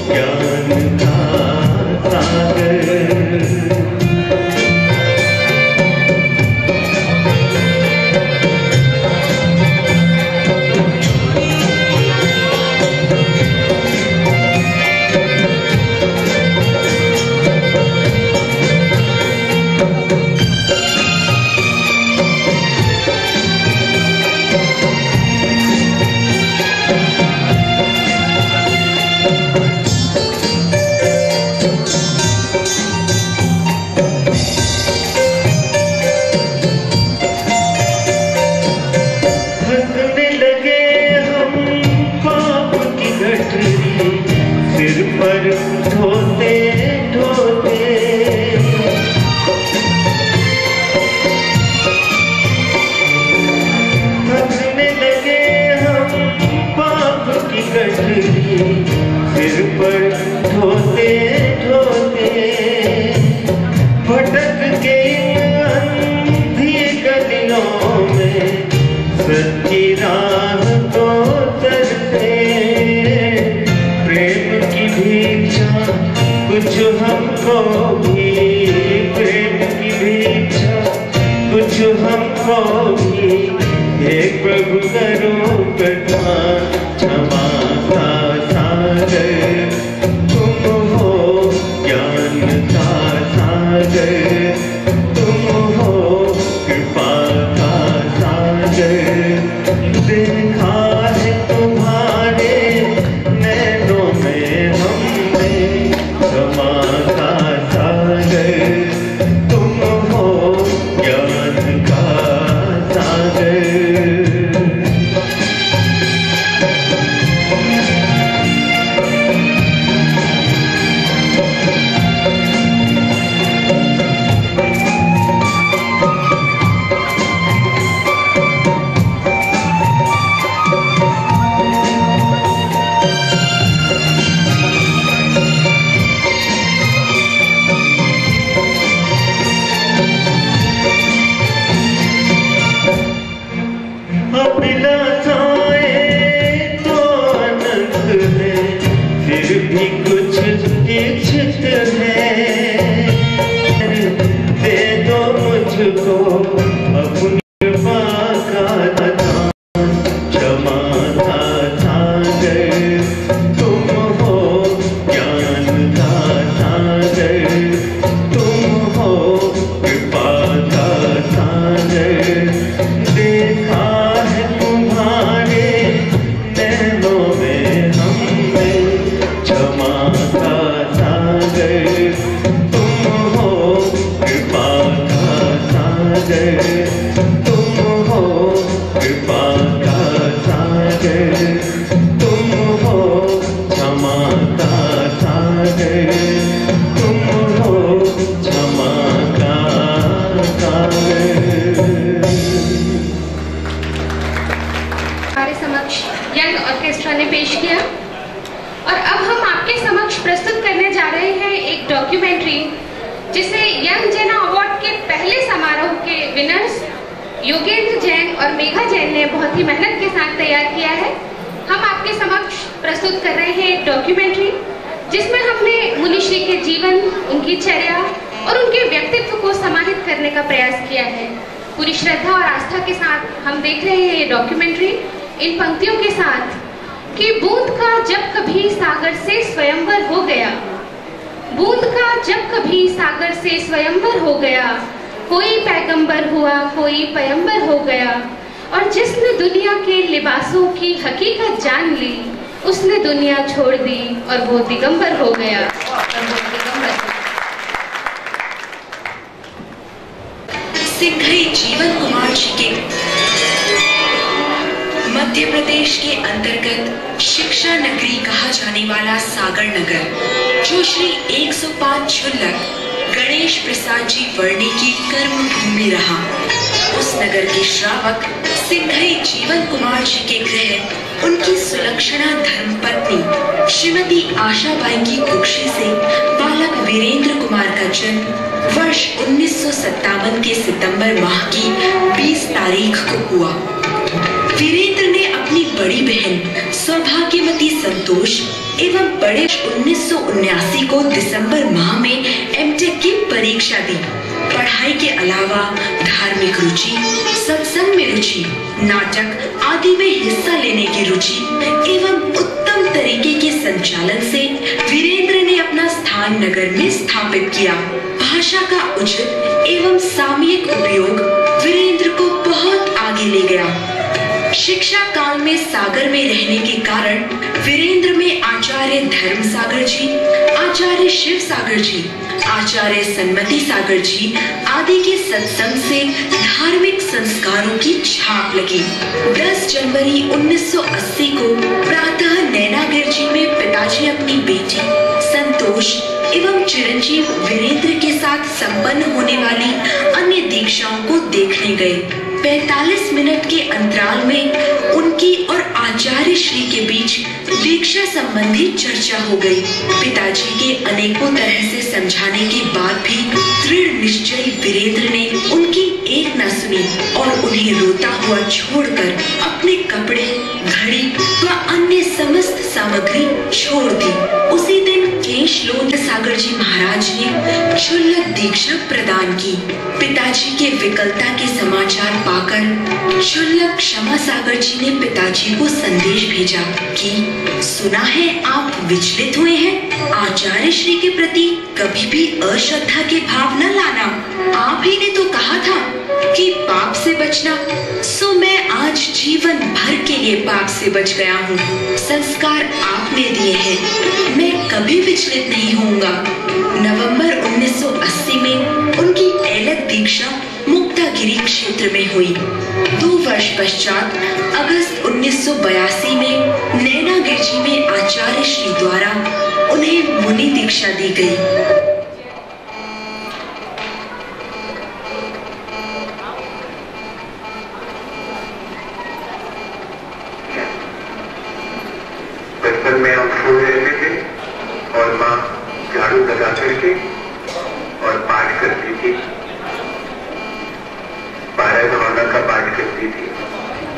ज्ञान का सागर। सिर पर ढोते ढोते हंसने लगे हम पाप की गठरी, सिर पर ढोते ढोते भटक के अंधी गलियों में सच्ची राह को तरते। कुछ हमको भी प्रेम की भिक्षा, कुछ हमको भी हे प्रभु करो कथा। क्षमा का सागर तुम हो, ज्ञान का सागर तुम हो, कृपा का सागर। देखा है तुम्हारे नैनों में हमने क्षमा का सागर तुम हो, ज्ञान का सागर। अभिलाषाएं तो अनंत है, फिर भी कुछ इच्छित है। दे दो मुझको अपनी कृपा का दान। क्षमा का सागर तुम हो, ज्ञान का सागर तुम हो, कृपा का सागर। देखा तुम्हारे नैनों में हमने क्षमा का सागर तुम हो, कृपा का सागर तुम हो, कृपा का सागर तुम हो, क्षमा का सागर तुम हो, क्षमा का सागर। हमारे समक्ष यंग ऑर्केस्ट्रा ने पेश किया और अब हम आपके समक्ष प्रस्तुत करने जा रहे हैं एक डॉक्यूमेंट्री जिसे यंग जेना अवार्ड के पहले समारोह के विनर्स योगेंद्र जैन और मेघा जैन ने बहुत ही मेहनत के साथ तैयार किया है। हम आपके समक्ष प्रस्तुत कर रहे हैं एक डॉक्यूमेंट्री जिसमें हमने मुनिश्री के जीवन, उनकी चर्या और उनके व्यक्तित्व को समाहित करने का प्रयास किया है। पूरी श्रद्धा और आस्था के साथ हम देख रहे हैं ये डॉक्यूमेंट्री इन पंक्तियों के साथ कि बूंद का जब कभी सागर से स्वयंवर हो गया, बूंद का जब कभी सागर से स्वयंवर हो गया, कोई पैगंबर हुआ कोई पयंबर हो गया, और जिसने दुनिया के लिबासों की हकीकत जान ली उसने दुनिया छोड़ दी और वो दिगंबर हो गया। सिंघई जीवन कुमार जी के मध्य प्रदेश के अंतर्गत शिक्षा नगरी कहा जाने वाला सागर नगर, जो श्री 105 क्षुल्लक गणेश प्रसाद जी वर्णी की कर्म भूमि रहा, उस नगर के श्रावक सिंघई जीवन कुमार जी के गृह उनकी सुलक्षणा धर्मपत्नी श्रीमती आशाबाई की कुक्षी से बालक वीरेंद्र कुमार का जन्म वर्ष 1957 के सितंबर माह की 20 तारीख को हुआ। वीरेंद्र ने अपनी बड़ी बहन सौभाग्यवती संतोष एवं बड़े 1979 को दिसंबर माह में एमटेक की परीक्षा दी। पढ़ाई के अलावा धार्मिक रुचि, सत्संग में रुचि, नाटक आदि में हिस्सा लेने की रुचि एवं उत्तम तरीके के संचालन से वीरेंद्र ने अपना स्थान नगर में स्थापित किया। भाषा का उचित एवं सामयिक उपयोग वीरेंद्र को बहुत आगे ले गया। शिक्षा काल में सागर में रहने के कारण वीरेंद्र में आचार्य धर्म सागर जी, आचार्य शिव सागर जी, आचार्य सन्मति सागर जी आदि के सत्संग से धार्मिक संस्कारों की छाप लगी। 10 जनवरी 1980 को प्रातः नैनागिर जी में पिताजी अपनी बेटी संतोष एवं चिरंजीव वीरेंद्र के साथ संपन्न होने वाली अन्य दीक्षाओं को देखने गए। 45 मिनट के अंतराल में उनकी और आचार्य श्री के बीच दीक्षा संबंधी चर्चा हो गई। पिताजी के अनेकों तरह से समझाने के बाद भी दृढ़ निश्चयी वीरेंद्र ने उनकी एक न सुनी और उन्हें रोता हुआ छोड़कर अपने कपड़े, घड़ी व अन्य समस्त सामग्री छोड़ दी। उसी दिन केशलोद सागर जी महाराज ने क्षुल्लक दीक्षा प्रदान की। पिताजी के विकलता के समाचार पाकर क्षुल्लक क्षमा सागर जी ने पिताजी को संदेश भेजा कि सुना है आप विचलित हुए हैं। आचार्य श्री के प्रति कभी भी अश्रद्धा के भाव न लाना। आप ही ने तो कहा था कि पाप से बचना, सो मैं आज जीवन भर के लिए पाप से बच गया हूँ। संस्कार आपने दिए हैं, मैं कभी विचलित नहीं होऊंगा। नवंबर 1980 में उनकी एलक दीक्षा मुक्तागिरी क्षेत्र में हुई। 2 वर्ष पश्चात अगस्त 1982 में नैनागिर जी में आचार्य श्री द्वारा उन्हें मुनि दीक्षा दी गई। बचपन में हम सो रहते थे और माँ झाड़ू लगा करके और पाठ करती थी, पारायण भावना का पाठ करती थी।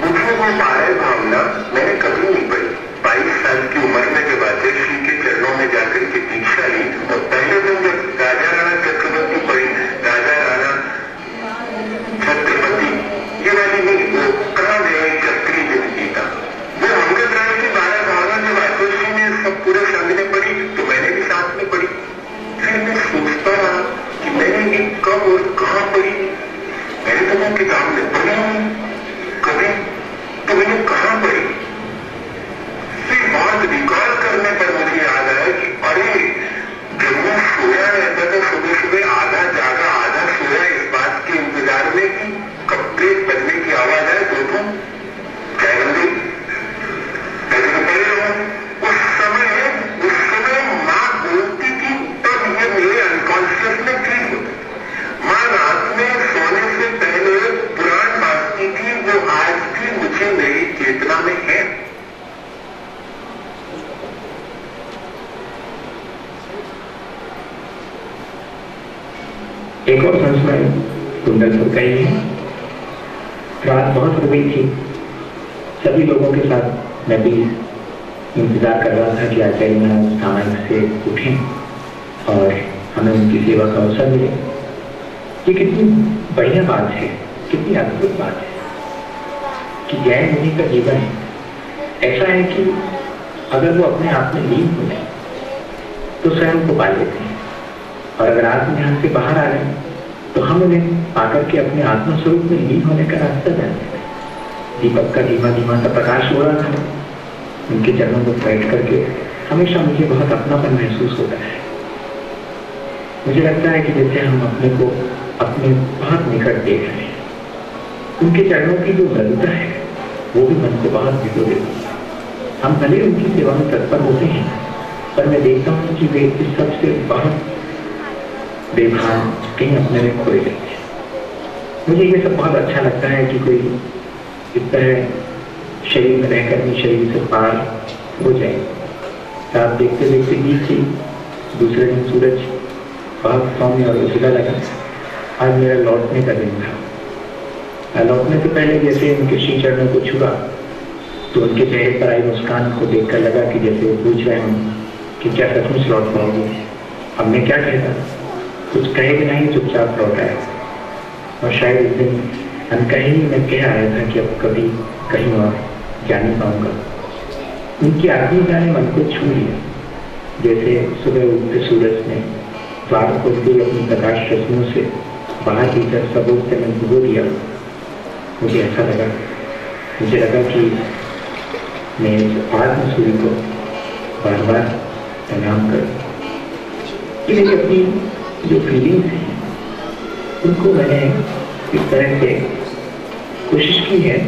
मुझे वो पारायण भावना मैंने कभी नहीं पढ़ी। 22 साल की उम्र में जब आचार्य श्री के चरणों में जाकर के दीक्षा ली तो पहले दिन जब राजा राणा चक्रवर्ती पढ़ी, राजा राणा छत्रपति ये वाली नहीं, वो कहाँ गए चक्री जिंदगी का वो अंगद राय की पारायण भावना जब आचार्य श्री ने सब पूरे सामने पढ़ी तो मैंने भी साथ में पढ़ी। फिर मैं सोचता रहा कि मैंने ये कब और कहाँ पढ़ी। मैंने तो मैं किताब में पढ़ी कभी, तो मैंने कहाँ पढ़ी। फिर बहुत रिकॉल करने पर मुझे याद आया कि अरे जब मैं सोया रहता था सुबह सुबह आधा जागा आधा सोया इस बात के इंतजार में कि कब ब्रेक बजने की आवाज आए तो चाय बन गई। उस समय माँ बोलती थी तब ये मेरे अनकॉन्शियस में ठीक होता। माँ रात में सोने से पहले पुराण बांटती थी, वो आज भी मुझे मेरी चेतना में है। एक और संस्मरण कुंडलपुर का ही है। रात बहुत हो गई थी, सभी लोगों के साथ मैं भी इंतजार कर रहा था कि आचार्य महाराज समय से उठें और हमें उनकी सेवा का अवसर मिले। ये कितनी बढ़िया बात है, कितनी अद्भुत बात है कि जैन मुनि का जीवन ऐसा है कि अगर वो अपने आप में लीन हो जाए तो स्वयं को पा लेते हैं, और अगर आत्मज्ञान से बाहर आ गए तो हम उन्हें पाकर के अपने आत्मस्वरूप में लीन होने का रास्ता जानते हैं। दीपक का धीमा धीमा सा प्रकाश हो रहा था, उनके चरणों में बैठ करके हमेशा मुझे बहुत अपनापन महसूस होता है। मुझे लगता है कि जैसे हम अपने को अपने बहुत निकट देख रहे हैं। उनके चरणों की जो मृदुता है वो भी मन को बहुत भिगो देती है। हम भले उनकी सेवा में तत्पर होते हैं, पर मैं देखता हूँ कि वे इस सबसे बहुत बेभान कहीं अपने में खोए रहते हैं। मुझे ये सब बहुत अच्छा लगता है कि कोई इस तरह शरीर में रहकर भी शरीर से पार हो जाए। रात देखते देखते बीत थी, दूसरे दिन सूरज बहुत सौम्य और उजला लगा। आज मेरा लौटने का दिन था। लौटने से पहले जैसे उनके श्री चरणों को छुआ तो उनके चेहरे पर आई मुस्कान को देखकर लगा कि जैसे वो पूछ रहे हों कि क्या सचमुच लौट पाओगे। अब मैं क्या कहता, कुछ कहे भी नहीं, चुपचाप लौट आया। और शायद उस दिन अनकही मैं कह आया था कि अब कभी कहीं और जा नहीं पाऊंगा। उनकी आखिरी जाने मन को छू लिया, जैसे सुबह उगते सूरज ने द्वार खोलते हुए अपनी प्रकाश रश्मियों से बाहर भीतर सब से मैं डुबो दिया। मुझे ऐसा लगा, मुझे लगा कि मैं इस आत्म सूर्य को बार बार प्रणाम करूं। कि मेरी अपनी जो फीलिंग्स हैं उनको मैंने इस तरह से कोशिश की है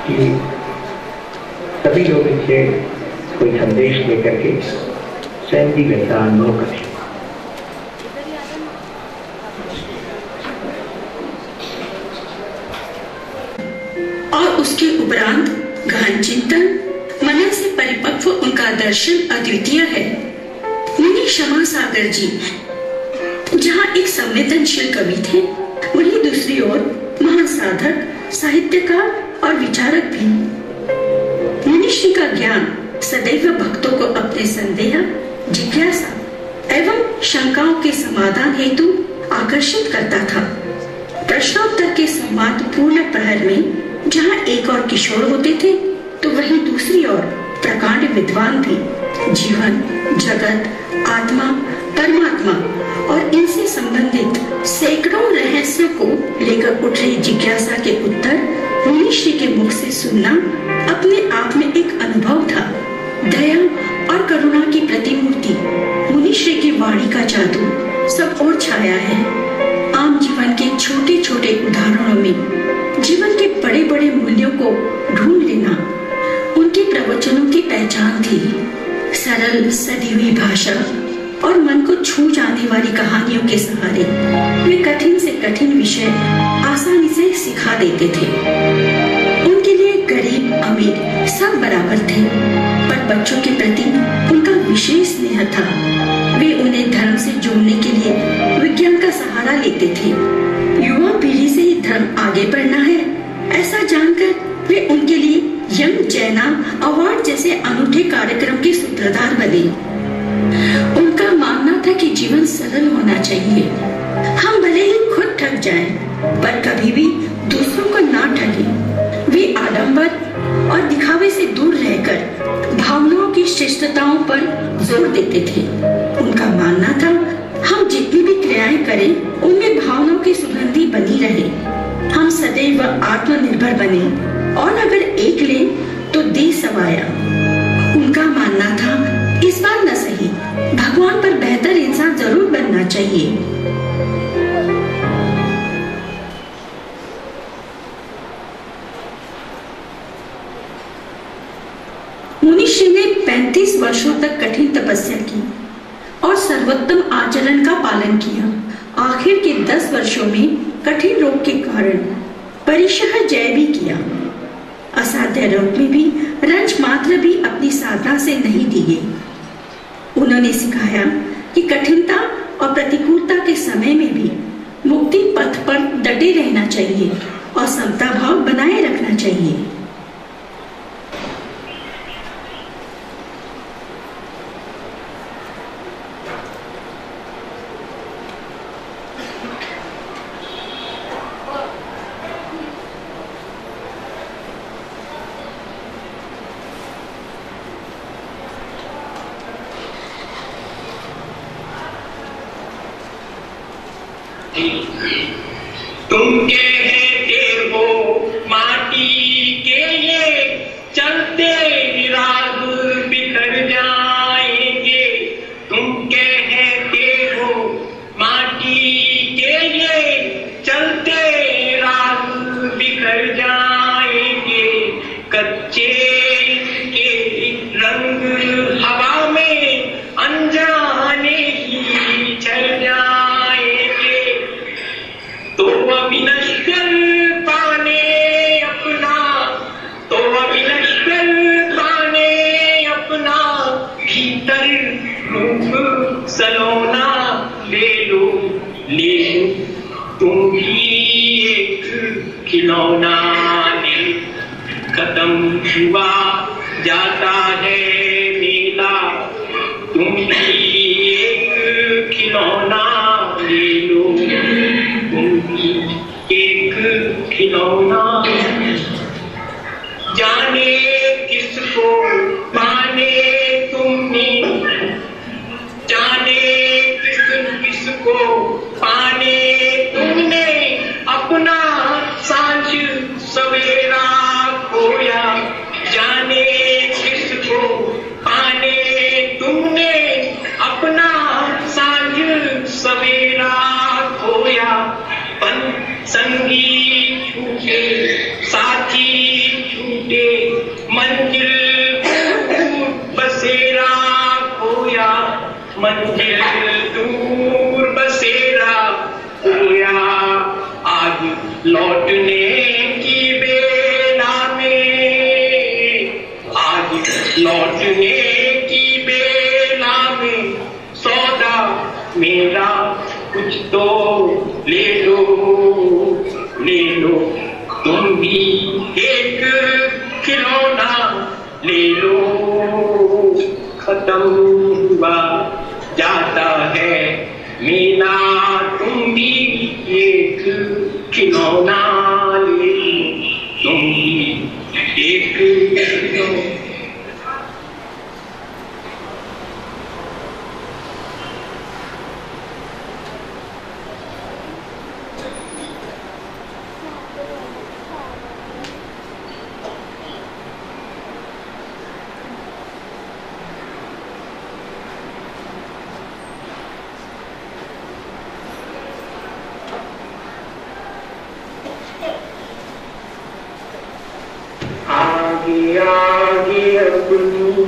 कि सभी लोग इससे कोई संदेश लेकर के स्वयं भी वैसा अनुभव करें। और उसके उपरांत गहन चिंतन, मनन से परिपक्व उनका दर्शन अद्वितीय है। मुनि क्षमा सागर जी जहाँ एक संवेदनशील कवि थे, वहीं दूसरी ओर महान साधक, साहित्यकार और विचारक भी। मुनिश्री का ज्ञान सदैव भक्तों को अपने संदेह, जिज्ञासा एवं शंकाओं के समाधान हेतु आकर्षित करता था। प्रश्नोत्तर के संवाद पूर्ण प्रहर में जहाँ एक और किशोर होते थे, तो वहीं दूसरी ओर प्रकांड विद्वान भी जीवन, जगत, आत्मा, परमात्मा और इनसे संबंधित सैकड़ों रहस्यों को लेकर उठ रही जिज्ञासा के उत्तर मुनिश्री के मुख से सुनना अपने आप में एक अनुभव था। दया और करुणा की प्रतिमूर्ति मुनिश्री की वाणी का जादू सब ओर छाया है। आम जीवन के छोटे छोटे उदाहरणों में जीवन के बड़े बड़े मूल्यों को ढूंढ लेना उनके प्रवचनों की पहचान थी। सरल सदी हुई भाषा और मन को छू जाने वाली कहानियों के सहारे वे कठिन से कठिन विषय आसानी से सिखा देते थे। उनके लिए गरीब अमीर सब बराबर थे, पर बच्चों के प्रति उनका विशेष स्नेह था। वे उन्हें धर्म से जोड़ने के लिए विज्ञान का सहारा लेते थे। युवा पीढ़ी से ही धर्म आगे बढ़ना है, ऐसा जानकर वे उनके लिए यंग जैना अवार्ड जैसे अनूठे कार्यक्रम के सूत्रधार बने। उनका मानना था कि जीवन सरल होना चाहिए। हम भले ही खुद ठग जाएं, पर कभी भी दूसरों को ना ठगें। वे आडंबर और दिखावे से दूर रहकर भावनाओं की श्रेष्ठताओं पर जोर देते थे। उनका मानना था हम जितनी भी क्रियाएं करें उनमें भावनाओं की सुगंधी बनी रहे। हम सदैव आत्मनिर्भर बने और अगर एक ले तो दे सवाया। उनका मानना था इस बार न सही, भगवान पर बेहतर इंसान जरूर बनना चाहिए। मुनिश्री ने 35 वर्षों तक कठिन तपस्या की और सर्वोत्तम आचरण का पालन किया। आखिर के 10 वर्षों में कठिन रोग के कारण परिशः जय भी किया। असाध्य रोग में भी रंज मात्र भी अपनी साधना से नहीं दी गई। उन्होंने सिखाया कि कठिनता और प्रतिकूलता के समय में भी मुक्ति पथ पर डटे रहना चाहिए और समता भाव बनाए रखना चाहिए। तुम कहते हो माटी के ये चलते राग बिखर जाएंगे। तुम कहते हो माटी के ये चलते राग बिखर जाएंगे। कच्चे के रंग हवा में अनजाने ही छल जाएंगे। तो अविनश्वर पाने अपना, तो अविनश्वर पाने अपना भीतर रूप सलोना ले लो, ले लो तुम भी एक खिलौना ले। कदम खत्म हुआ जाता है मेला, तुम भी एक खिलौना ले लो, तुम भी एक खिलौना। जाने किसको पाने तुमने, जाने किसको पाने तुमने अपना सांझ सवेरा खोया, जाने किसको पाने तुमने अपना सांझ सवेरा खोया। पन संगी छूटे साथी छूटे, मंजिल दूर बसेरा खोया, मंजिल दूर बसेरा खोया। आज लौटने की बेला में, आज लौटने की बेला में सौदा मेरा कुछ तो ले लो, ले लो, तुम भी एक खिलौना ले लो। खत्म हुआ जाता है मेला, तुम भी एक खिलौना ले लो, तुम भी एक खिलौना। आगे आगे अपनी